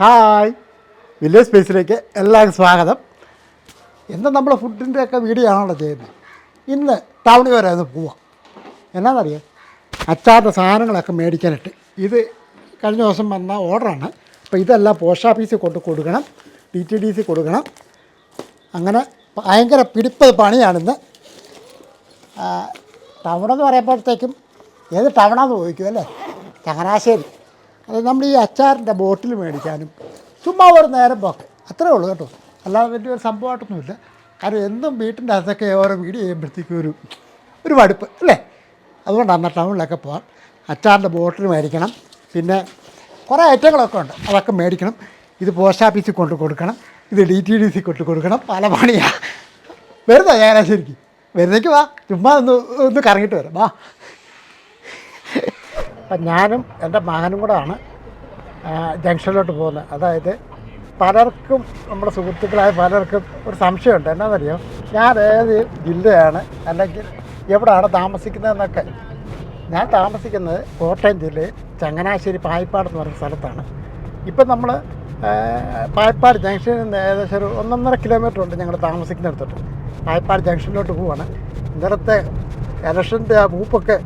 Hi, village സ്പേസിലേക്ക് എല്ലാവർക്കും സ്വാഗതം. ഇന്ന് നമ്മൾ ഫുഡിൻ്റെയൊക്കെ വീഡിയോ ആണല്ലോ ചെയ്യുന്നത്. ഇന്ന് ടൗണിൽ വരെ ഒന്ന് പോവാം. എന്നാണെന്നറിയാം, അച്ചാറിൻ്റെ സാധനങ്ങളൊക്കെ മേടിക്കാനായിട്ട്. ഇത് കഴിഞ്ഞ ദിവസം വന്ന ഓർഡറാണ്. അപ്പോൾ ഇതെല്ലാം പോസ്റ്റ് ഓഫീസിൽ കൊണ്ട് കൊടുക്കണം, DTDC കൊടുക്കണം. അങ്ങനെ ഭയങ്കര പിടിപ്പത് പണിയാണിന്ന്. ടൗണെന്ന് പറയുമ്പോഴത്തേക്കും ഏത് ടൗണാന്ന് ചോദിക്കും അല്ലേ? ചങ്ങനാശ്ശേരി. അത് നമ്മൾ ഈ അച്ചാറിൻ്റെ ബോട്ടിൽ മേടിക്കാനും ചുമ്മാ ഒരു നേരം പോക്ക് അത്രേ ഉള്ളൂ കേട്ടോ. അല്ലാതെ വലിയൊരു സംഭവമായിട്ടൊന്നുമില്ല. കാരണം എന്നും വീട്ടിൻ്റെ അകത്തൊക്കെ ഓരോ വീഡിയോ ചെയ്യുമ്പോഴത്തേക്കും ഒരു മടുപ്പ് അല്ലേ? അതുകൊണ്ടാണ് ടൗണിലൊക്കെ പോകാം. അച്ചാറിൻ്റെ ബോട്ടിൽ മേടിക്കണം, പിന്നെ കുറേ ഐറ്റങ്ങളൊക്കെ ഉണ്ട്, അതൊക്കെ മേടിക്കണം. ഇത് പോസ്റ്റ് ഓഫീസിൽ കൊണ്ട് കൊടുക്കണം, ഇത് DTDC കൊണ്ട് കൊടുക്കണം. പല പണിയാണ്. വരുന്നോ ചങ്ങനാശ്ശേരിക്ക്? വരുന്നേക്ക് വാ, ചുമ്മാ ഒന്ന് കറങ്ങിയിട്ട് വരാം വാ. അപ്പം ഞാനും എൻ്റെ മകനും കൂടെ ആണ് ജംഗ്ഷനിലോട്ട് പോകുന്നത്. അതായത് പലർക്കും, നമ്മുടെ സുഹൃത്തുക്കളായ പലർക്കും ഒരു സംശയമുണ്ട്. എന്നാണെന്നറിയോ, ഞാൻ ഏത് ജില്ലയാണ് അല്ലെങ്കിൽ എവിടെയാണ് താമസിക്കുന്നതെന്നൊക്കെ. ഞാൻ താമസിക്കുന്നത് കോട്ടയം ജില്ലയിൽ ചങ്ങനാശ്ശേരി പായിപ്പാട് എന്ന് പറയുന്ന സ്ഥലത്താണ്. ഇപ്പം നമ്മൾ പായിപ്പാട് ജംഗ്ഷനിൽ നിന്ന് ഏകദേശം ഒരു 1.5 കിലോമീറ്റർ ഉണ്ട് ഞങ്ങൾ താമസിക്കുന്നിടത്തോട്ട്. പായിപ്പാട് ജംഗ്ഷനിലോട്ട് പോവാണ്. ഇന്നലത്തെ ഇലക്ഷൻ്റെ ആ മൂപ്പൊക്കെ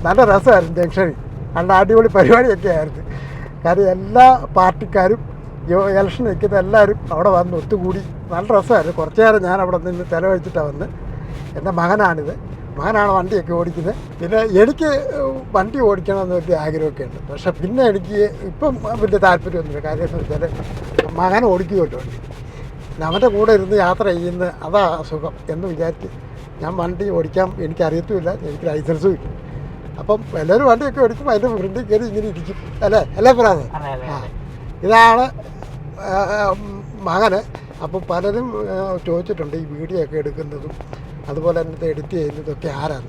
നല്ല രസമായിരുന്നു ജംഗ്ഷനിൽ. നല്ല അടിപൊളി പരിപാടിയൊക്കെ ആയിരുന്നു. കാര്യം എല്ലാ പാർട്ടിക്കാരും ഇലക്ഷൻ നിൽക്കുന്ന എല്ലാവരും അവിടെ വന്ന് ഒത്തുകൂടി നല്ല രസമായിരുന്നു. കുറച്ച് നേരം ഞാൻ അവിടെ നിന്ന് ചിലവഴിച്ചിട്ടാണ് വന്ന്. എൻ്റെ മകനാണ് വണ്ടിയൊക്കെ ഓടിക്കുന്നത്. പിന്നെ എനിക്ക് വണ്ടി ഓടിക്കണമെന്ന് വലിയ ആഗ്രഹമൊക്കെ ഉണ്ട്. പക്ഷേ പിന്നെ എനിക്ക് ഇപ്പം വലിയ താല്പര്യമൊന്നുമില്ല. കാര്യം എന്ന് വെച്ചാൽ മകൻ ഓടിക്കുകയുള്ളൂ വണ്ടി. അവൻ്റെ കൂടെ ഇരുന്ന് യാത്ര ചെയ്യുന്ന അതാ സുഖം എന്ന് വിചാരിച്ച് ഞാൻ വണ്ടി ഓടിക്കാൻ എനിക്കറിയത്തുമില്ല, എനിക്ക് ലൈസൻസും ഇല്ല. അപ്പം എല്ലാവരും വണ്ടിയൊക്കെ ഓടിക്കും, അതിൻ്റെ ഫ്രണ്ടിൽ കയറി ഇങ്ങനെ ഇരിക്കും അല്ലേ പ്രാതെ? ഇതാണ് മകന്. അപ്പം പലരും ചോദിച്ചിട്ടുണ്ട് ഈ വീഡിയോ ഒക്കെ എടുക്കുന്നതും അതുപോലെ തന്നെ എഡിറ്റ് ചെയ്യുന്നതൊക്കെ ആരാണ്.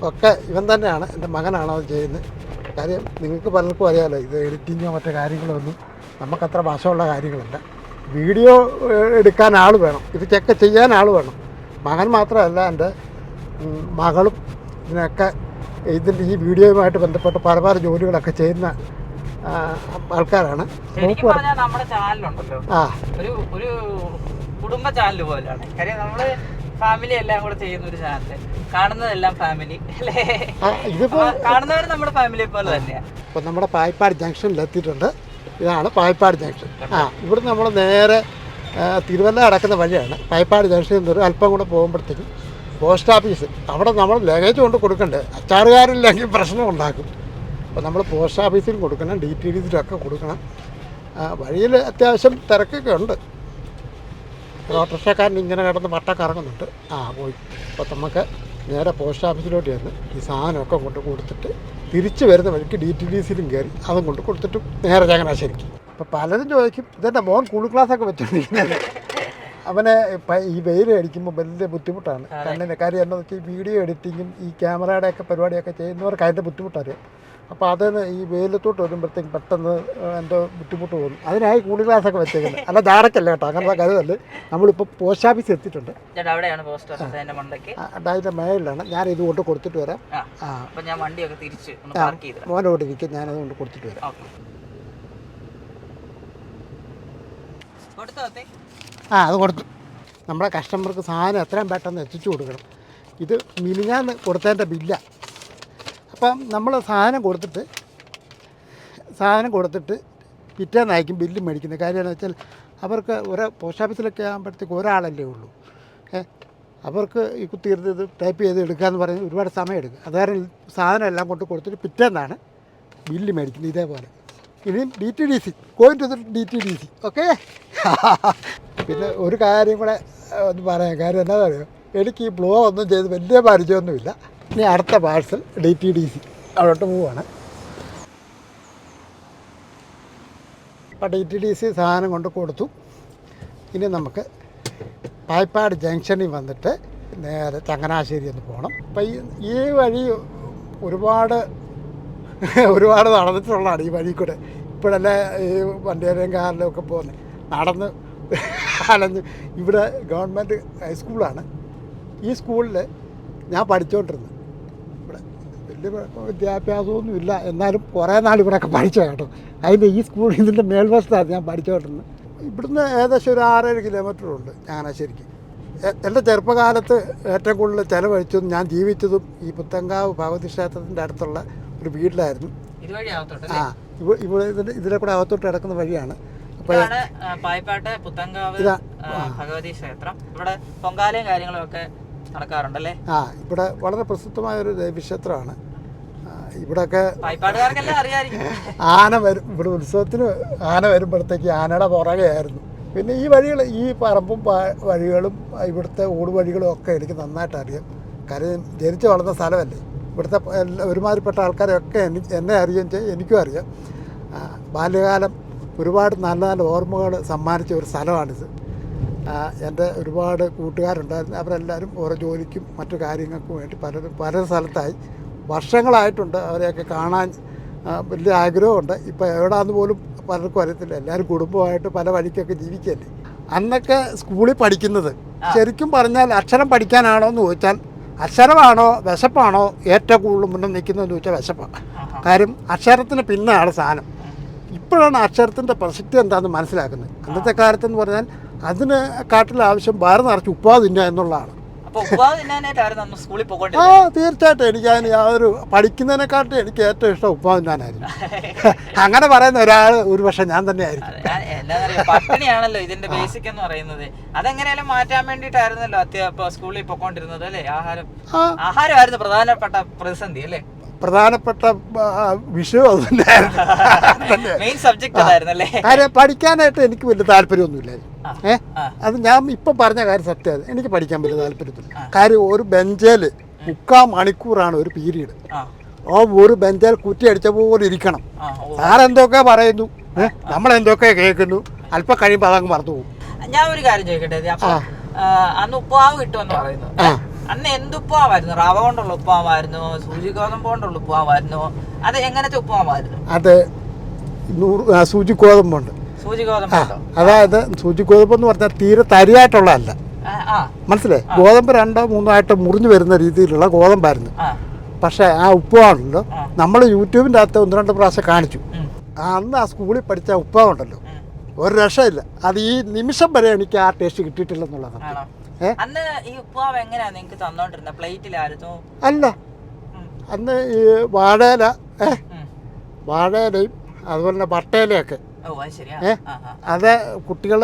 ഒക്കെ ഇവൻ തന്നെയാണ്, എൻ്റെ മകനാണ് അത് ചെയ്യുന്നത്. കാര്യം നിങ്ങൾക്ക് പലർക്കും അറിയാമല്ലോ, ഇത് എഡിറ്റിങ്ങോ മറ്റു കാര്യങ്ങളോ ഒന്നും നമുക്കത്ര വശമുള്ള കാര്യങ്ങളല്ല. വീഡിയോ എടുക്കാൻ ആൾ വേണം, ഇത് ചെക്ക് ചെയ്യാൻ ആൾ വേണം. മകൻ മാത്രമല്ല, എൻ്റെ മകളും ഇതിനൊക്കെ ഈ വീഡിയോയുമായിട്ട് ബന്ധപ്പെട്ട് പല ജോലികളൊക്കെ ചെയ്യുന്ന ആൾക്കാരാണ്. നമ്മുടെ ചാനലുണ്ടല്ലോ, ഒരു കുടുംബ ചാനൽ പോലെയാണ്. കാര്യം നമ്മള് ഫാമിലി എല്ലാം കൂടെ ചെയ്യുന്ന ഒരു ചാനൽ. കാണുന്നതെല്ലാം ഫാമിലി അല്ലേ? ഇതിപ്പോ കാണുന്നവർ നമ്മുടെ ഫാമിലി പോലെ തന്നെയാണ്. ഇപ്പൊ നമ്മുടെ പായിപ്പാട് ജംഗ്ഷനിൽ എത്തിയിട്ടുണ്ട്. ഇതാണ് പായിപ്പാട് ജംഗ്ഷൻ. ഇവിടുന്ന് നമ്മൾ നേരെ തിരുവല്ല അടക്കുന്ന വഴിയാണ്. പായിപ്പാട് ജംഗ്ഷനിൽ നിന്ന് അല്പം കൂടെ പോകുമ്പോഴത്തേക്കും പോസ്റ്റ് ഓഫീസ്. അവിടെ നമ്മൾ ലഗേജ് കൊണ്ട് കൊടുക്കണ്ടേ, അച്ചാറുകാരില്ലെങ്കിൽ പ്രശ്നം ഉണ്ടാക്കും. അപ്പോൾ നമ്മൾ പോസ്റ്റ് ഓഫീസിൽ കൊടുക്കണം, DTDCയിലൊക്കെ കൊടുക്കണം. വഴിയിൽ അത്യാവശ്യം തിരക്കൊക്കെ ഉണ്ട്. ഓട്ടോറിക്ഷക്കാരൻ ഇങ്ങനെ കിടന്ന് വട്ട കറങ്ങുന്നുണ്ട്. പോയി. അപ്പോൾ നമുക്ക് നേരെ പോസ്റ്റ് ഓഫീസിലോട്ട് ചെന്ന് ഈ സാധനമൊക്കെ കൊണ്ട് കൊടുത്തിട്ട് തിരിച്ച് വരുന്ന വഴിക്ക് DTDCയിലും കയറി അതും കൊണ്ട് കൊടുത്തിട്ട് നേരെ ചങ്ങനാശ്ശേരിക്ക്. അപ്പോൾ പലരും ചോദിക്കും, ഇതെൻ്റെ മോൻ കൂൾ ക്ലാസ്സൊക്കെ വെച്ചിട്ടുണ്ടെങ്കിൽ അവനെ ഈ വെയിൽ അടിക്കുമ്പോൾ വലിയ ബുദ്ധിമുട്ടാണ് കണ്ണിന്. കാര്യം എന്താണെന്ന് വെച്ചാൽ ഈ വീഡിയോ എഡിറ്റിങ്ങും ഈ ക്യാമറയുടെയൊക്കെ പരിപാടിയൊക്കെ ചെയ്യുന്നവർക്ക് അതിൻ്റെ ബുദ്ധിമുട്ടറിയാം. അപ്പോൾ അതിന് ഈ വെയിലത്തോട്ട് വരുമ്പോഴത്തേക്കും പെട്ടെന്ന് എന്തോ ബുദ്ധിമുട്ട് തോന്നും. അതിനായി കൂൾ ഗ്ലാസ്സൊക്കെ വെച്ചേക്കുന്നത്. അല്ല ജാടക്കല്ല കേട്ടോ, അങ്ങനത്തെ കരുതല്ല. നമ്മളിപ്പോൾ പോസ്റ്റ് ഓഫീസ് എത്തിയിട്ടുണ്ട്. അതിൻ്റെ മേളിലാണ്. ഞാൻ ഇത് കൊണ്ട് കൊടുത്തിട്ട് വരാം. മോനോട് ഇരിക്കും, ഞാനത് കൊണ്ട് കൊടുത്തിട്ട് വരാം. അത് കൊടുത്തു. നമ്മുടെ കസ്റ്റമർക്ക് സാധനം എത്രയും പെട്ടെന്ന് എത്തിച്ചു കൊടുക്കണം. ഇത് മിനിഞ്ഞാന്ന് കൊടുത്തതിൻ്റെ ബില്ല. അപ്പം നമ്മൾ സാധനം കൊടുത്തിട്ട് പിറ്റേന്ന് അയക്കും ബില്ല് മേടിക്കുന്നത്. കാര്യം എന്ന് വെച്ചാൽ അവർക്ക് പോസ്റ്റ് ഓഫീസിലൊക്കെ ആകുമ്പോഴത്തേക്ക് ഒരാളല്ലേ ഉള്ളൂ. അവർക്ക് ഈ കുത്തിയിരുന്ന് ഇത് ടൈപ്പ് ചെയ്ത് എടുക്കാമെന്ന് പറയുന്നത് ഒരുപാട് സമയം എടുക്കും. അതുകാരണം സാധനം എല്ലാം കൊണ്ട് കൊടുത്തിട്ട് പിറ്റേന്നാണ് ബില്ല് മേടിക്കുന്നത്. ഇതേപോലെ ഇനിയും DTDC, going to DTDC. Okay. പിന്നെ ഒരു കാര്യം കൂടെ ഒന്ന് പറയാം. കാര്യം എന്താ പറയുക, എനിക്ക് ഈ ബ്ലോ ഒന്നും ചെയ്ത് വലിയ പരിചയമൊന്നുമില്ല. ഇനി അടുത്ത പാഴ്സൽ DTDC അവിടോട്ട് പോവുകയാണ്. അപ്പോൾ DTDC സാധനം കൊണ്ട് കൊടുത്തു. ഇനി നമുക്ക് പായിപ്പാട് ജംഗ്ഷനിൽ വന്നിട്ട് നേരെ ചങ്ങനാശ്ശേരി ഒന്ന് പോകണം. അപ്പം ഈ വഴി ഒരുപാട് നടന്നിട്ടുള്ളതാണ് ഈ വഴി കൂടെ. ഇപ്പോഴല്ലേ ഈ വണ്ടിയിലും കാറിലും ഒക്കെ പോകുന്നത്. നടന്ന് അലഞ്ഞ്. ഇവിടെ ഗവൺമെൻറ് ഹൈസ്കൂളാണ്. ഈ സ്കൂളിൽ ഞാൻ പഠിച്ചുകൊണ്ടിരുന്നത്. ഇവിടെ വലിയ വിദ്യാഭ്യാസമൊന്നും ഇല്ല, എന്നാലും കുറേ നാൾ ഇവിടെയൊക്കെ പഠിച്ചു കേട്ടോ. അതിൻ്റെ ഈ സ്കൂളിൽ ഇതിൻ്റെ മേൽവശത്താണ് ഞാൻ പഠിച്ചോണ്ടിരുന്നത്. ഇവിടുന്ന് ഏകദേശം ഒരു 6-7 കിലോമീറ്ററുണ്ട് ചങ്ങനാശ്ശേരിക്ക്. എൻ്റെ ചെറുപ്പകാലത്ത് ഏറ്റവും കൂടുതൽ ചിലവഴിച്ചതും ഞാൻ ജീവിച്ചതും ഈ പുത്തങ്കാവ് ഭഗവതി ക്ഷേത്രത്തിൻ്റെ അടുത്തുള്ള ഒരു വീട്ടിലായിരുന്നു. ആ, ഇവിടെ ഇതിലെ കൂടെ അകത്തോട്ട് കിടക്കുന്ന വഴിയാണ്. പായിപ്പാട്ട് പുത്തങ്കാവ് ഭഗവതി ക്ഷേത്രം. ഇവിടെ പൊങ്കാലയും കാര്യങ്ങളൊക്കെ നടക്കാറുണ്ടല്ലേ? ആ, ഇവിടെ വളരെ പ്രസിദ്ധമായൊരു ദേവീക്ഷേത്രമാണ്. ഇവിടെയൊക്കെ ആന വരും. ഇവിടെ ഉത്സവത്തിന് ആന വരുമ്പോഴത്തേക്ക് ആനയുടെ പുറകെ ആയിരുന്നു. പിന്നെ ഈ വഴികൾ, ഈ പറമ്പും വഴികളും ഇവിടുത്തെ ഓടുവഴികളും ഒക്കെ എനിക്ക് നന്നായിട്ട് അറിയാം. കാര്യം ജനിച്ച് വളർന്ന സ്ഥലമല്ലേ. ഇവിടുത്തെ ഒരുമാതിരിപ്പെട്ട ആൾക്കാരെയൊക്കെ എന്നെ അറിയുകയും ചെയ്യും, എനിക്കും അറിയാം. ബാല്യകാലം ഒരുപാട് നല്ല നല്ല ഓർമ്മകൾ സമ്മാനിച്ച ഒരു സ്ഥലമാണിത്. എൻ്റെ ഒരുപാട് കൂട്ടുകാരുണ്ടായിരുന്നു. അവരെല്ലാവരും ഓരോ ജോലിക്കും മറ്റു കാര്യങ്ങൾക്കും വേണ്ടി പല സ്ഥലത്തായി വർഷങ്ങളായിട്ടുണ്ട്. അവരെയൊക്കെ കാണാൻ വലിയ ആഗ്രഹമുണ്ട്. ഇപ്പോൾ എവിടെയാണെന്ന് പോലും പലർക്കും അറിയത്തില്ല. എല്ലാവരും കുടുംബമായിട്ട് പല വഴിക്കൊക്കെ ജീവിക്കല്ലേ. അന്നൊക്കെ സ്കൂളിൽ പഠിക്കുന്നത് ശരിക്കും പറഞ്ഞാൽ അക്ഷരം പഠിക്കാനാണോ എന്ന് ചോദിച്ചാൽ അക്ഷരമാണോ വിശപ്പാണോ ഏറ്റവും കൂടുതൽ മുന്നിൽ നിൽക്കുന്നതെന്ന് ചോദിച്ചാൽ വിശപ്പാണ്. കാര്യം അക്ഷരത്തിന് പിന്നാണ് സാധനം. ഇപ്പോഴാണ് അക്ഷരത്തിൻ്റെ പ്രസക്തി എന്താണെന്ന് മനസ്സിലാക്കുന്നത്. അന്നത്തെ കാലത്തെന്ന് പറഞ്ഞാൽ അതിന് കാട്ടിൽ ആവശ്യം വയറ് നിറച്ച് ഉപ്പാവ് തിന്നുക എന്നുള്ളതാണ്. ആ, തീർച്ചയായിട്ടും എനിക്ക് അതിന് യാതൊരു പഠിക്കുന്നതിനെക്കാട്ടും എനിക്ക് ഏറ്റവും ഇഷ്ടം ഉപ്പാവ് തിന്നാനായിരുന്നു. അങ്ങനെ പറയുന്ന ഒരാൾ ഒരു പക്ഷെ ഞാൻ തന്നെ ആയിരിക്കും. പട്ടിണിയാണല്ലോ ഇതിന്റെ ബേസിക് എന്ന് പറയുന്നത്. അതെങ്ങനെയാലും മാറ്റാൻ വേണ്ടിയിട്ടായിരുന്നല്ലോ സ്കൂളിൽ പോയിക്കൊണ്ടിരുന്നത് അല്ലേ? ആഹാരമായിരുന്നു പ്രധാനപ്പെട്ട പ്രതിസന്ധി അല്ലേ? പ്രധാനപ്പെട്ട വിഷയം അത് തന്നെയായിരുന്നു. കാര്യം പഠിക്കാനായിട്ട് എനിക്ക് വലിയ താല്പര്യമൊന്നുമില്ലായിരുന്നു. അത് ഞാൻ ഇപ്പം പറഞ്ഞ കാര്യം സത്യമാണ്. എനിക്ക് പഠിക്കാൻ വലിയ താല്പര്യത്തില്ല. കാര്യം ഒരു ബെഞ്ചിൽ 3/4 മണിക്കൂറാണ് ഒരു പീരീഡ്. ഒരു ബെഞ്ചിൽ കുറ്റി അടിച്ച പോലെ ഇരിക്കണം. സാറെന്തൊക്കെ പറയുന്നു, നമ്മളെന്തൊക്കെ കേൾക്കുന്നു, അല്പം കഴിയുമ്പോൾ അതങ്ങ് മറന്നു പോകും. ഞാൻ ഒരു കാര്യം ചോദിക്കട്ടെ, അന്ന് ഉപ്പാവ് കിട്ടുമെന്ന് പറയുന്നു. അന്ന് എന്തുപ്പാവായിരുന്നു? റവ കൊണ്ടുള്ള ഉപ്പാവായിരുന്നു? സൂചി ഗോതമ്പ് കൊണ്ടുള്ള ഉപ്പാവായിരുന്നു? അത് എങ്ങനത്തെ ഉപ്പാവായിരുന്നു? അത് സൂചി ഗോതമ്പുണ്ട്. സൂചി ഗോതമ്പ്, അതായത് സൂചി ഗോതമ്പ് എന്ന് പറഞ്ഞാൽ തീരെ തരിയായിട്ടുള്ളതല്ല. മനസ്സിലായി? ഗോതമ്പ് 2-3 ആയിട്ട് മുറിഞ്ഞു വരുന്ന രീതിയിലുള്ള ഗോതമ്പായിരുന്നു. പക്ഷേ ആ ഉപ്പാണല്ലോ നമ്മൾ യൂട്യൂബിൻ്റെ അകത്ത് 1-2 പ്രാവശ്യം കാണിച്ചു. അന്ന് ആ സ്കൂളിൽ പഠിച്ച ഉപ്പാവുണ്ടല്ലോ, ഒരു രക്ഷയില്ല. അത് ഈ നിമിഷം വരെ എനിക്ക് ആ ടേസ്റ്റ് കിട്ടിയിട്ടില്ലെന്നുള്ളതാണ്. അന്ന് ഈ ഉപ്പാവ് എങ്ങനെയാ നിങ്ങൾക്ക് തന്നോണ്ടിരുന്ന? പ്ലേറ്റിലായിരുന്നു? അല്ല, അന്ന് ഈ വാഴയിലയും അതുപോലെ തന്നെ വട്ടയിലയൊക്കെ. അത് കുട്ടികൾ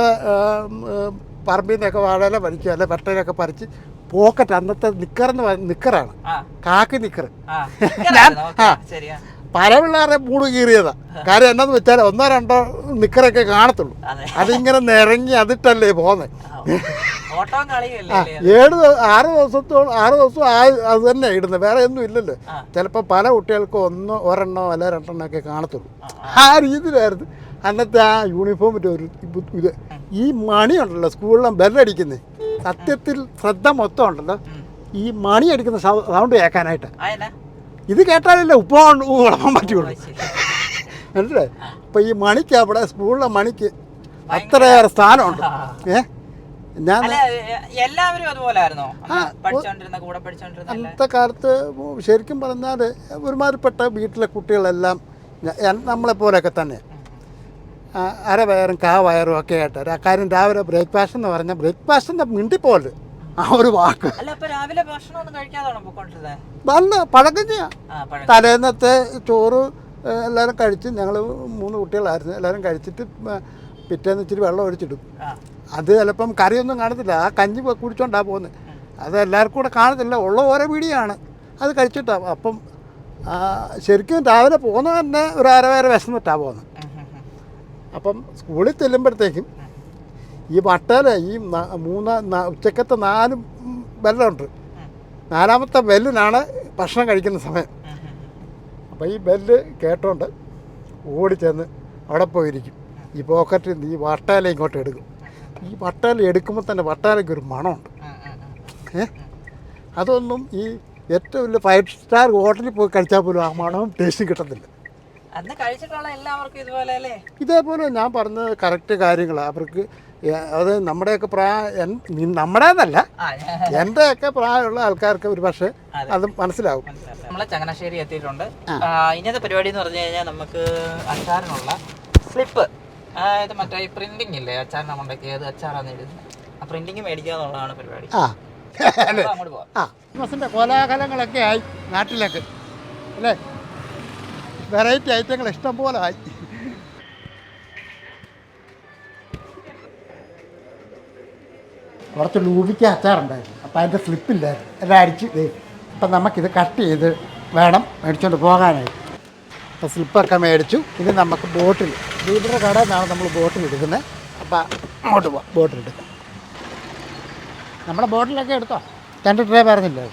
പറമ്പിൽ നിന്നൊക്കെ വാഴയില പറിക്കുക, അല്ലെ വട്ടയിലൊക്കെ പറിച്ച് പോക്കറ്റ്. അന്നത്തെ നിക്കറാണ്, കാക്കി നിക്കർ. പല പിള്ളേരെ മൂട് കീറിയതാ. കാര്യം എന്നാന്ന് വെച്ചാൽ 1-2 നിക്കറൊക്കെ കാണത്തുള്ളൂ. അതിങ്ങനെ നിറങ്ങി അതിട്ടല്ലേ പോകുന്നത്. 6 ദിവസം അത് തന്നെ ഇടുന്നത്, വേറെ ഒന്നും ഇല്ലല്ലോ. ചിലപ്പോൾ പല കുട്ടികൾക്കും 1 അല്ല 2 ഒക്കെ കാണത്തുള്ളൂ. ആ രീതിയിലായിരുന്നു അന്നത്തെ ആ യൂണിഫോമിൻ്റെ ഒരു ഇത്. ഈ മണിയുണ്ടല്ലോ സ്കൂളിലെ ബെല്ലടിക്കുന്നത്, സത്യത്തിൽ ശ്രദ്ധ മൊത്തം ഉണ്ടല്ലോ ഈ മണി അടിക്കുന്ന സൗണ്ട് കേൾക്കാനായിട്ട്. ഇത് കേട്ടാലല്ലേ ഉപ്പാണ്ട് വിളമ്പാൻ പറ്റുള്ളൂ. മനസ്സിലായി? അപ്പം ഈ മണിക്ക് അവിടെ സ്കൂളിലെ മണിക്ക് അത്രയേറെ സ്ഥാനമുണ്ട്. ഞാൻ അന്നത്തെ കാലത്ത് ശരിക്കും പറഞ്ഞാൽ ഒരുമാതിരിപ്പെട്ട വീട്ടിലെ കുട്ടികളെല്ലാം നമ്മളെപ്പോലെയൊക്കെ തന്നെ അരവയറും കാവയറും ഒക്കെ ആയിട്ട്. കാര്യം രാവിലെ ബ്രേക്ക്ഫാസ്റ്റ് എന്ന് പറഞ്ഞാൽ ബ്രേക്ക്ഫാസ്റ്റിൻ്റെ മിണ്ടിപ്പോലെ ആ ഒരു വാക്ക് നല്ല പഴകഞ്ഞിയാ. തലേന്നത്തെ ചോറ് എല്ലാവരും കഴിച്ച്, ഞങ്ങൾ 3 കുട്ടികളായിരുന്നു, എല്ലാവരും കഴിച്ചിട്ട് പിറ്റേന്ന് ഇച്ചിരി വെള്ളം ഒഴിച്ചിടും. അത് ചിലപ്പം കറിയൊന്നും കാണത്തില്ല, ആ കഞ്ഞി കുടിച്ചോണ്ടാണ് പോകുന്നത്. അത് എല്ലാവർക്കും കൂടെ കാണത്തില്ല, ഉള്ള ഓരോ വീടിയാണ് അത് കഴിച്ചിട്ടാണ്. അപ്പം ശരിക്കും രാവിലെ പോകുന്നത് തന്നെ ഒരു അരവേറെ വിശന്നിട്ടാണ് പോകുന്നത്. അപ്പം സ്കൂളിൽ ചെല്ലുമ്പോഴത്തേക്കും ഈ വട്ടയിൽ ഈ ഉച്ചക്കത്തെ 4 ബെല്ലുണ്ട്. 4ാമത്തെ ബെല്ലിനാണ് ഭക്ഷണം കഴിക്കുന്ന സമയം. അപ്പോൾ ഈ ബെല്ല് കേട്ടോണ്ട് ഓടിച്ചെന്ന് അവിടെ പോയിരിക്കും. ഈ പോക്കറ്റിൽ നിന്ന് ഈ വട്ടയില ഇങ്ങോട്ട് എടുക്കും. ഈ വട്ടയില എടുക്കുമ്പോൾ തന്നെ വട്ടയിലയ്ക്ക് ഒരു മണമുണ്ട്. അതൊന്നും ഈ ഏറ്റവും വലിയ 5 സ്റ്റാർ ഹോട്ടലിൽ പോയി കഴിച്ചാൽ പോലും ആ മണവും ടേസ്റ്റും കിട്ടത്തില്ല. അന്ന് കഴിച്ചിട്ടുള്ള എല്ലാവർക്കും ഇതുപോലെ അല്ലേ? ഇതേപോലെ ഞാൻ പറഞ്ഞ കറക്റ്റ് കാര്യങ്ങളാണ്. അവർക്ക് അത് നമ്മുടെയൊക്കെ നമ്മുടേന്നല്ല, എൻ്റെയൊക്കെ പ്രായമുള്ള ആൾക്കാർക്ക് ഒരു പക്ഷേ അത് മനസ്സിലാവും. നമ്മളെ ചങ്ങനാശ്ശേരി എത്തിയിട്ടുണ്ട്. ഇന്നത്തെ പരിപാടി എന്ന് പറഞ്ഞു കഴിഞ്ഞാൽ നമുക്ക് അച്ചാറിനുള്ള സ്ലിപ്പ്, അതായത് മറ്റേ പ്രിന്റിംഗ് ഇല്ലേ, അച്ചാറിനെ കൊണ്ടൊക്കെ ഏത് അച്ചാറാന്ന് എഴുതുന്നത്, ആ പ്രിന്റിങ് മേടിക്കുക എന്നുള്ളതാണ് പരിപാടി. അങ്ങോട്ട് പോവാം. ക്രിസ്മസിൻ്റെ കോലാഹലങ്ങളൊക്കെ ആയി നാട്ടിലേക്ക് അല്ലേ, വെറൈറ്റി ഐറ്റങ്ങൾ ഇഷ്ടം പോലെ ആയി. കുറച്ച് ലൂബിക്ക അച്ചാറുണ്ടായിരുന്നു, അപ്പോൾ അതിൻ്റെ സ്ലിപ്പില്ലായിരുന്നു, എല്ലാം അടിച്ച് അപ്പം നമുക്കിത് കട്ട് ചെയ്ത് വേണം മേടിച്ചുകൊണ്ട് പോകാനായിട്ട്. അപ്പോൾ സ്ലിപ്പൊക്കെ മേടിച്ചു. ഇത് നമുക്ക് ബോട്ടിൽ, വീടിൻ്റെ കടയിൽ നിന്നാണ് നമ്മൾ ബോട്ടിൽ എടുക്കുന്നത്. അപ്പോൾ അങ്ങോട്ട് പോവാം, ബോട്ടിലെടുക്കാം. നമ്മുടെ ബോട്ടിലൊക്കെ എടുത്തോ, കണ്ടിട്ടേ പറഞ്ഞില്ലേ.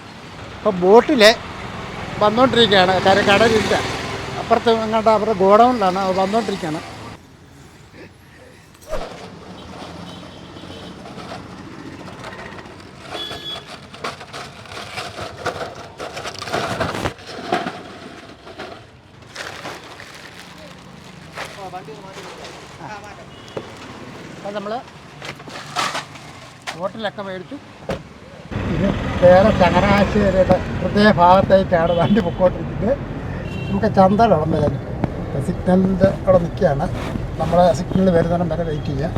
അപ്പോൾ ബോട്ടിൽ വന്നുകൊണ്ടിരിക്കുകയാണ്, കാര്യം കടലില്ല, അപ്പുറത്ത് എങ്ങോട്ട് അവരുടെ ഗോഡൗണിലാണ് അത് വന്നുകൊണ്ടിരിക്കുകയാണ്. അപ്പോൾ നമ്മൾ ബോട്ടിലൊക്കെ മേടിച്ചു. ഇത് വേറെ ചങ്ങനാശ്ശേരിയുടെ ഹൃദയഭാഗത്തായിട്ടാണ് വണ്ടി പൊക്കോണ്ടിരിക്കുന്നത്. നമുക്ക് ചന്തയിലാണ് വരുന്നത്, സിഗ്നലിൻ്റെ അവിടെ നിൽക്കുകയാണ്. നമ്മളെ സിഗ്നൽ വരുന്നിടം വരെ വെയിറ്റ് ചെയ്യുക.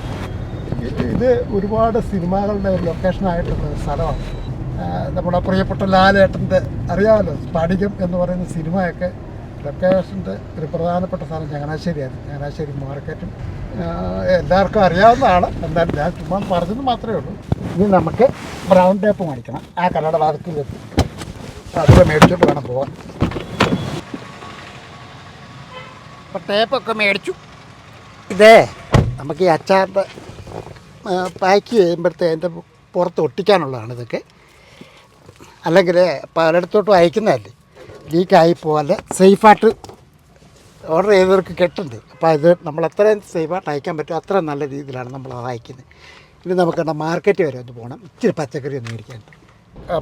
ഇത് ഒരുപാട് സിനിമകളുടെ ഒരു ലൊക്കേഷനായിട്ടുള്ള സ്ഥലമാണ്. നമ്മുടെ പ്രിയപ്പെട്ട ലാലേട്ടൻ്റെ അറിയാമല്ലോ, സ്ഫടികം എന്ന് പറയുന്ന സിനിമയൊക്കെ ലൊക്കേഷൻ്റെ ഒരു പ്രധാനപ്പെട്ട സ്ഥലം ചങ്ങനാശ്ശേരിയാണ്. ചങ്ങനാശ്ശേരി മാർക്കറ്റും എല്ലാവർക്കും അറിയാവുന്നതാണ്. എന്തായാലും ഞാൻ ചുമ്മാ പറഞ്ഞത് മാത്രമേ ഉള്ളൂ. ഇനി നമുക്ക് ബ്രൗൺ ടേപ്പ് മേടിക്കണം, ആ കടയുടെ വാതിൽക്കൽ വെച്ച് അതുപോലെ മേടിച്ചിട്ട് വേണം പോകാൻ. അപ്പോൾ ടേപ്പൊക്കെ മേടിച്ചു. ഇതേ നമുക്ക് ഈ അച്ചാറിൻ്റെ പാക്ക് ചെയ്യുമ്പോഴത്തെ അതിൻ്റെ പുറത്ത് ഒട്ടിക്കാനുള്ളതാണ് ഇതൊക്കെ. അല്ലെങ്കിൽ പലയിടത്തോട്ടും അയക്കുന്നതല്ലേ, ലീക്കായി പോകാതെ സേഫായിട്ട് ഓർഡർ ചെയ്തവർക്ക് കെട്ടുണ്ട്. അപ്പോൾ ഇത് നമ്മൾ എത്രയും സേഫായിട്ട് അയക്കാൻ പറ്റും അത്രയും നല്ല രീതിയിലാണ് നമ്മൾ അത് അയക്കുന്നത്. ഇനി നമുക്ക് മാർക്കറ്റ് വരെ ഒന്ന് പോകണം, ഇച്ചിരി പച്ചക്കറി ഒന്ന് മേടിക്കാൻ.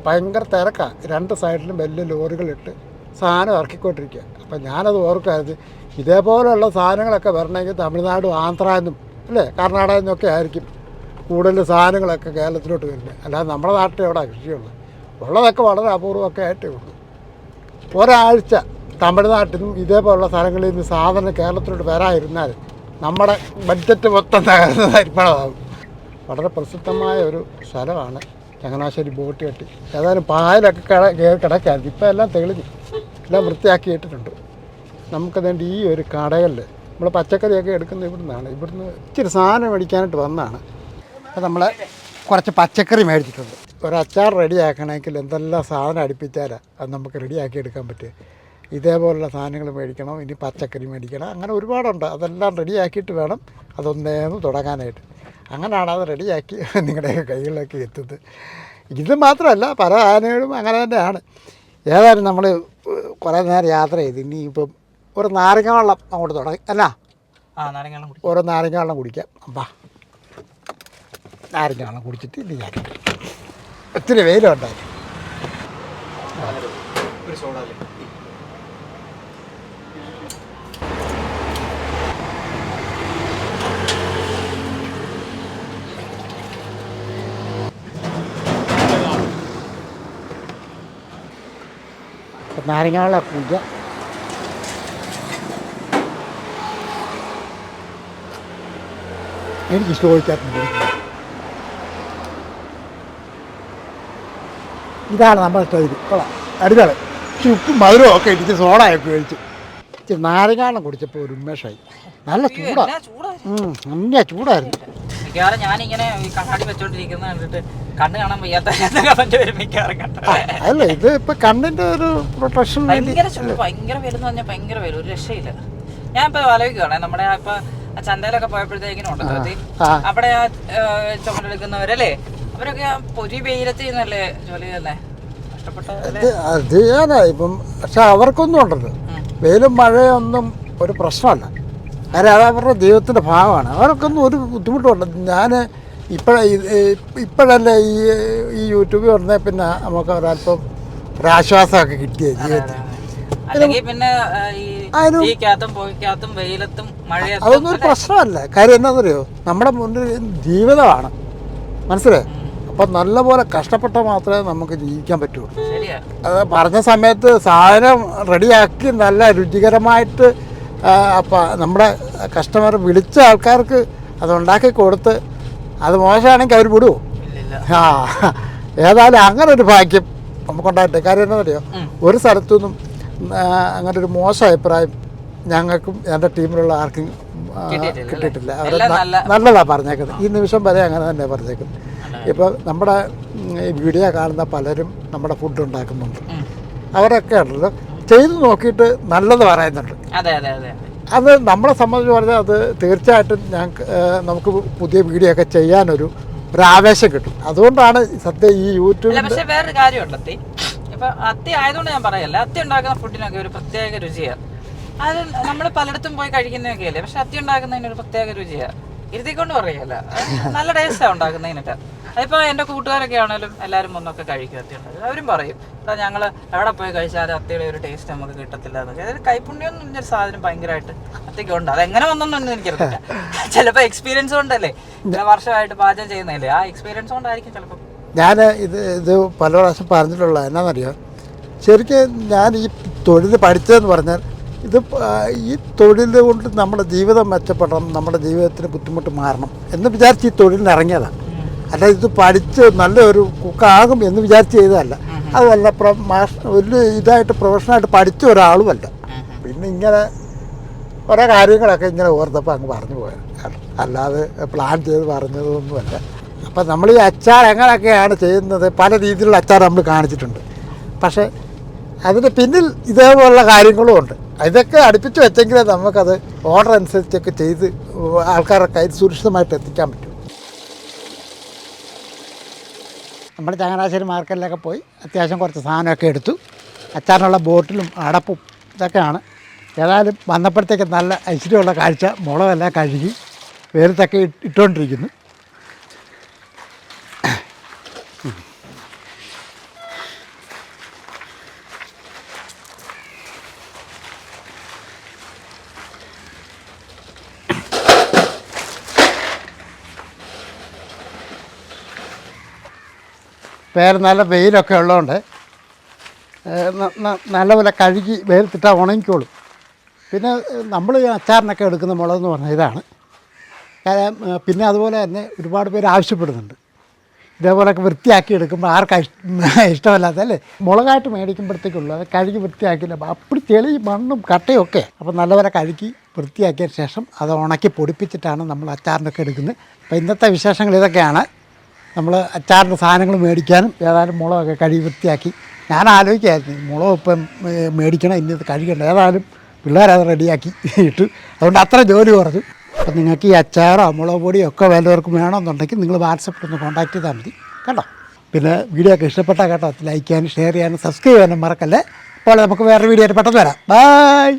ഭയങ്കര തിരക്കാണ്, രണ്ട് സൈഡിലും വലിയ ലോറികളിട്ട് സാധനം ഇറക്കിക്കൊണ്ടിരിക്കുക. അപ്പം ഞാനത് ഓർക്കായത് ഇതേപോലെയുള്ള സാധനങ്ങളൊക്കെ വരണമെങ്കിൽ തമിഴ്നാടും ആന്ധ്രയെന്നും അല്ലേ കർണാടകയിൽ നിന്നൊക്കെ ആയിരിക്കും കൂടുതൽ സാധനങ്ങളൊക്കെ കേരളത്തിലോട്ട് വരുന്നത്. അല്ലാതെ നമ്മുടെ നാട്ടിൽ എവിടെ കൃഷിയുള്ളത്, ഉള്ളതൊക്കെ വളരെ അപൂർവമൊക്കെ ആയിട്ടേ ഉള്ളൂ. ഒരാഴ്ച തമിഴ്നാട്ടിൽ നിന്നും ഇതേപോലുള്ള സ്ഥലങ്ങളിൽ നിന്ന് സാധനം കേരളത്തിലോട്ട് വരാതിരുന്നാൽ നമ്മുടെ ബഡ്ജറ്റ് മൊത്തം തകർന്നതായിരിക്കും. വളരെ പ്രസിദ്ധമായ ഒരു സ്ഥലമാണ് ചങ്ങനാശ്ശേരി ബോട്ട് കെട്ടി. ഏതായാലും പായലൊക്കെ കിടക്കായിരുന്നു, ഇപ്പോൾ എല്ലാം തെളിഞ്ഞു, എല്ലാം വൃത്തിയാക്കിയിട്ടുണ്ട്. നമുക്കതുകൊണ്ട് ഈ ഒരു കടകളിൽ നമ്മൾ പച്ചക്കറിയൊക്കെ എടുക്കുന്നത് ഇവിടുന്ന് ഇച്ചിരി സാധനം മേടിക്കാനായിട്ട് വന്നതാണ്. അപ്പോൾ നമ്മൾ കുറച്ച് പച്ചക്കറി മേടിച്ചിട്ടുണ്ട്. ഒരു അച്ചാർ റെഡിയാക്കണമെങ്കിൽ എന്തെല്ലാം സാധനം അടുപ്പിച്ചാലാണ് അത് നമുക്ക് റെഡിയാക്കി എടുക്കാൻ പറ്റുക. ഇതേപോലുള്ള സാധനങ്ങൾ മേടിക്കണം, ഇനി പച്ചക്കറി മേടിക്കണം, അങ്ങനെ ഒരുപാടുണ്ട്. അതെല്ലാം റെഡിയാക്കിയിട്ട് വേണം അതൊന്നേന്ന് തുടങ്ങാനായിട്ട്. അങ്ങനെയാണ് അത് റെഡിയാക്കി നിങ്ങളുടെ കൈകളിലേക്ക് എത്തുന്നത്. ഇത് മാത്രമല്ല പല സാധനങ്ങളും അങ്ങനെ തന്നെയാണ്. ഏതായാലും നമ്മൾ കുറേ നേരം യാത്ര ചെയ്ത് ഇനി ഇപ്പം ഒരു നാരങ്ങ വെള്ളം അങ്ങോട്ട് തുടങ്ങി അല്ല, ഓരോ നാരങ്ങ വെള്ളം കുടിക്കാം. അപ്പാ നാരങ്ങ വെള്ളം കുടിച്ചിട്ട് ഇനി ഞാൻ ഒത്തിരി വെയിലുണ്ടായി. നാരങ്ങ വെള്ളം കുടിക്കാം. എനിക്ക് ഇഷ്ടമില്ലാത്ത ഇതാണ് നമ്മുടെ സ്റ്റൈല്. കൊള്ളാം, അടിപൊളി. ഉപ്പും മധുരവും ഒക്കെ ഇടിച്ച് സോഡയൊക്കെ കഴിച്ചു ഇച്ചിരി നാരങ്ങാളം കുടിച്ചപ്പോൾ ഒരു ഉന്മേഷമായി. നല്ല നല്ല ചൂടായിരുന്നു. മിക്കവാറും ഞാനിങ്ങനെ കണ്ണാടി വെച്ചോണ്ടിരിക്കുന്ന കണ്ടിട്ട് കണ്ണ് കാണാൻ വയ്യാത്ത അല്ല, ഇത് ഇപ്പൊ കണ്ണിന്റെ ഒരു പ്രൊട്ടക്ഷൻ. ഭയങ്കര ചൂട്, ഭയങ്കര വെയിലെന്ന് പറഞ്ഞാൽ ഭയങ്കര വെയിൽ, ഒരു രക്ഷയില്ല. ഞാൻ ഇപ്പൊ ആലോചിക്കുകയാണെ നമ്മുടെ ഇപ്പൊ ചന്തയിലൊക്കെ പോയപ്പോഴത്തേക്കിനും ഉണ്ട് അവിടെ ചുമടെടുക്കുന്നവരല്ലേ, അവരൊക്കെ പൊരി വെയിലത്ത് ചെയ്യുന്നല്ലേ ജോലി തന്നെ അത് ചെയ്യാനാ ഇപ്പം. പക്ഷെ അവർക്കൊന്നും ഉണ്ടല്ലോ, വെയിലും മഴയൊന്നും ഒരു പ്രശ്നമല്ല. കാര്യം അത് അവരുടെ ദൈവത്തിൻ്റെ ഭാഗമാണ്. അവർക്കൊന്നും ഒരു ബുദ്ധിമുട്ടുമില്ല. ഞാൻ ഇപ്പോഴല്ലേ ഈ യൂട്യൂബിൽ വന്നേ പിന്നെ നമുക്ക് ഒരല്പം ഒരാശ്വാസമൊക്കെ കിട്ടിയ ജീവിതത്തിൽ. അല്ലെങ്കിൽ പിന്നെ ഈ തീക്കകത്തും പോയിക്കകത്തും വെയിലത്തും മഴയത്തും അതൊന്നും ഒരു പ്രശ്നമല്ല. കാര്യം എന്താണെന്നറിയോ, നമ്മുടെ മുന്നിൽ ജീവിതമാണ്, മനസ്സിലായി. അപ്പം നല്ലപോലെ കഷ്ടപ്പെട്ടാൽ മാത്രമേ നമുക്ക് ജീവിക്കാൻ പറ്റുള്ളൂ. അത് പറഞ്ഞ സമയത്ത് സാധനം റെഡിയാക്കി നല്ല രുചികരമായിട്ട് അപ്പം നമ്മുടെ കസ്റ്റമർ വിളിച്ച ആൾക്കാർക്ക് അത് ഉണ്ടാക്കി കൊടുത്ത് അത് മോശമാണെങ്കിൽ അവർ വിടുമോ? ആ, ഏതായാലും അങ്ങനെ ഒരു ഭാഗ്യം നമുക്കുണ്ടായിട്ട്. കാര്യം എന്താ പറയുക, ഒരു സ്ഥലത്തുനിന്നും അങ്ങനെ ഒരു മോശം അഭിപ്രായം ഞങ്ങൾക്കും എൻ്റെ ടീമിലുള്ള ആർക്കും കിട്ടിയിട്ടില്ല. അവർ നല്ലതാണ് പറഞ്ഞേക്കുന്നത്. ഈ നിമിഷം വരെ അങ്ങനെ തന്നെ പറഞ്ഞേക്കുന്നത്. ഇപ്പോൾ നമ്മുടെ വീഡിയോ കാണുന്ന പലരും നമ്മുടെ ഫുഡ് ഉണ്ടാക്കുന്നുണ്ട്. അവരൊക്കെ ഉണ്ടല്ലോ ചെയ്ത് നോക്കിയിട്ട് നല്ലത് പറയുന്നുണ്ട്. അത് നമ്മളെ സംബന്ധിച്ച് പറഞ്ഞാൽ അത് തീർച്ചയായിട്ടും നമുക്ക് പുതിയ വീഡിയോ ഒക്കെ ചെയ്യാനൊരു ആവേശം കിട്ടും. അതുകൊണ്ടാണ് സത്യം ഈ യൂട്യൂബിൽ. പക്ഷേ വേറൊരു കാര്യമുണ്ട്, ഇപ്പൊ അത്തി ആയതുകൊണ്ട് ഞാൻ പറയല്ല, അത്തി ഉണ്ടാക്കുന്ന ഫുഡിനൊക്കെ ഒരു പ്രത്യേക രുചിയാണ്. അത് നമ്മൾ പലയിടത്തും പോയി കഴിക്കുന്നതൊക്കെ അല്ലേ, പക്ഷെ അത്തി ഉണ്ടാക്കുന്നതിന് ഒരു പ്രത്യേക രുചിയാണ്. ഇരുത്തിക്കൊണ്ട് പറയല്ല, നല്ല ടേസ്റ്റാണ് ഉണ്ടാക്കുന്നതിനൊക്കെ. അതിപ്പോ എന്റെ കൂട്ടുകാരൊക്കെ ആണെങ്കിലും എല്ലാവരും ഒന്നൊക്കെ കഴിക്കും അത്തി ഉണ്ടാക്കും. അവരും പറയും ഞങ്ങൾ എവിടെ പോയി കഴിച്ചാലും അത്തിയുടെ ഒരു ടേസ്റ്റ് നമുക്ക് കിട്ടത്തില്ല എന്നൊക്കെ. അതായത് കൈപ്പുണ്യം എന്ന് പറഞ്ഞൊരു സാധനം ഭയങ്കരമായിട്ട് അത്തിക്ക് ഉണ്ട്. അതെങ്ങനെ വന്നൊന്നും എനിക്കറിയില്ല. ചിലപ്പോൾ എക്സ്പീരിയൻസ് കൊണ്ടല്ലേ, ചില വർഷമായിട്ട് പാചകം ചെയ്യുന്നതല്ലേ, ആ എക്സ്പീരിയൻസ് കൊണ്ടായിരിക്കും ചിലപ്പോൾ. ഞാൻ ഇത് പല പ്രാവശ്യം പറഞ്ഞിട്ടുള്ള എന്നാണെന്നറിയോ, ശരിക്കും ഞാൻ ഈ തൊഴിൽ പഠിച്ചതെന്ന് പറഞ്ഞാൽ ഇത് ഈ തൊഴിൽ കൊണ്ട് നമ്മുടെ ജീവിതം മെച്ചപ്പെടണം, നമ്മുടെ ജീവിതത്തിന് ബുദ്ധിമുട്ട് മാറണം എന്ന് വിചാരിച്ച് ഈ തൊഴിലിന് ഇറങ്ങിയതാണ്. അല്ല ഇത് പഠിച്ച് നല്ലൊരു കുക്കാകും എന്ന് വിചാരിച്ച് ചെയ്തതല്ല. അതുമല്ല വലിയ ഇതായിട്ട് പ്രൊഫഷണലായിട്ട് പഠിച്ച ഒരാളുമല്ല. പിന്നെ ഇങ്ങനെ കുറേ കാര്യങ്ങളൊക്കെ ഇങ്ങനെ ഓർത്തപ്പോൾ അങ്ങ് പറഞ്ഞു പോയത്, അല്ലാതെ പ്ലാൻ ചെയ്ത് പറഞ്ഞതൊന്നുമല്ല. അപ്പം നമ്മൾ ഈ അച്ചാർ എങ്ങനെയൊക്കെയാണ് ചെയ്യുന്നത്, പല രീതിയിലുള്ള അച്ചാർ നമ്മൾ കാണിച്ചിട്ടുണ്ട്. പക്ഷേ അതിന് പിന്നിൽ ഇതേപോലുള്ള കാര്യങ്ങളും ഉണ്ട്. ഇതൊക്കെ അടുപ്പിച്ച് വെച്ചെങ്കിലേ നമുക്കത് ഓർഡർ അനുസരിച്ചൊക്കെ ചെയ്ത് ആൾക്കാരുടെ കയ്യിൽ സുരക്ഷിതമായിട്ട് എത്തിക്കാൻ പറ്റും. നമ്മൾ ചങ്ങനാശ്ശേരി മാർക്കറ്റിലൊക്കെ പോയി അത്യാവശ്യം കുറച്ച് സാധനമൊക്കെ എടുത്തു. അച്ചാറിനുള്ള ബോട്ടിലും അടപ്പും ഇതൊക്കെയാണ്. ഏതായാലും വന്നപ്പോഴത്തേക്ക് നല്ല ഐശ്വര്യമുള്ള കാഴ്ച. മുളകെല്ലാം കഴുകി വെയിലത്തൊക്കെ ഇട്ടുകൊണ്ടിരിക്കുന്നു. വേറെ നല്ല വെയിലൊക്കെ ഉള്ളതുകൊണ്ട് നല്ലപോലെ കഴുകി വെയിലത്തിട്ടാൽ ഉണങ്ങിക്കോളും. പിന്നെ നമ്മൾ അച്ചാറിനൊക്കെ എടുക്കുന്ന മുളകെന്ന് പറഞ്ഞാൽ ഇതാണ്. പിന്നെ അതുപോലെ തന്നെ ഒരുപാട് പേര് ആവശ്യപ്പെടുന്നുണ്ട് ഇതേപോലെയൊക്കെ വൃത്തിയാക്കി എടുക്കുമ്പോൾ ആർക്കാണ് ഇഷ്ടമല്ലാത്തല്ലേ. മുളകായിട്ട് മേടിക്കുമ്പോഴത്തേക്കുള്ളൂ അത് കഴുകി വൃത്തിയാക്കില്ല, അപ്പടി ചെളി മണ്ണും കട്ടയും ഒക്കെ. അപ്പോൾ നല്ലപോലെ കഴുകി വൃത്തിയാക്കിയ ശേഷം അത് ഉണക്കി പൊടിപ്പിച്ചിട്ടാണ് നമ്മൾ അച്ചാറിനൊക്കെ എടുക്കുന്നത്. അപ്പോൾ ഇന്നത്തെ വിശേഷങ്ങൾ ഇതൊക്കെയാണ്. നമ്മൾ അച്ചാറിൻ്റെ സാധനങ്ങൾ മേടിക്കാനും ഏതായാലും മുളകൊക്കെ കഴുകി വൃത്തിയാക്കി. ഞാൻ ആലോചിക്കായിരുന്നു മുളക് ഇപ്പം മേടിക്കണം, ഇന്നത് കഴുകണ്ട. ഏതായാലും പിള്ളേരത് റെഡിയാക്കി ഇട്ടു. അതുകൊണ്ട് അത്ര ജോലി കുറഞ്ഞു. അപ്പം നിങ്ങൾക്ക് ഈ അച്ചാറോ മുളക് പൊടിയോ ഒക്കെ വല്ലവർക്കും വേണമെന്നുണ്ടെങ്കിൽ നിങ്ങൾ വാട്സപ്പിൽ ഒന്ന് കോൺടാക്ട് ചെയ്താൽ മതി കേട്ടോ. പിന്നെ വീഡിയോ ഒക്കെ ഇഷ്ടപ്പെട്ടാൽ കേട്ടോ ലൈക്ക് ചെയ്യാനും ഷെയർ ചെയ്യാനും സബ്സ്ക്രൈബ് ചെയ്യാനും മറക്കല്ലേ. അപ്പോൾ നമുക്ക് വേറെ വീഡിയോ ആയിട്ട് പെട്ടെന്ന് വരാം. ബൈ.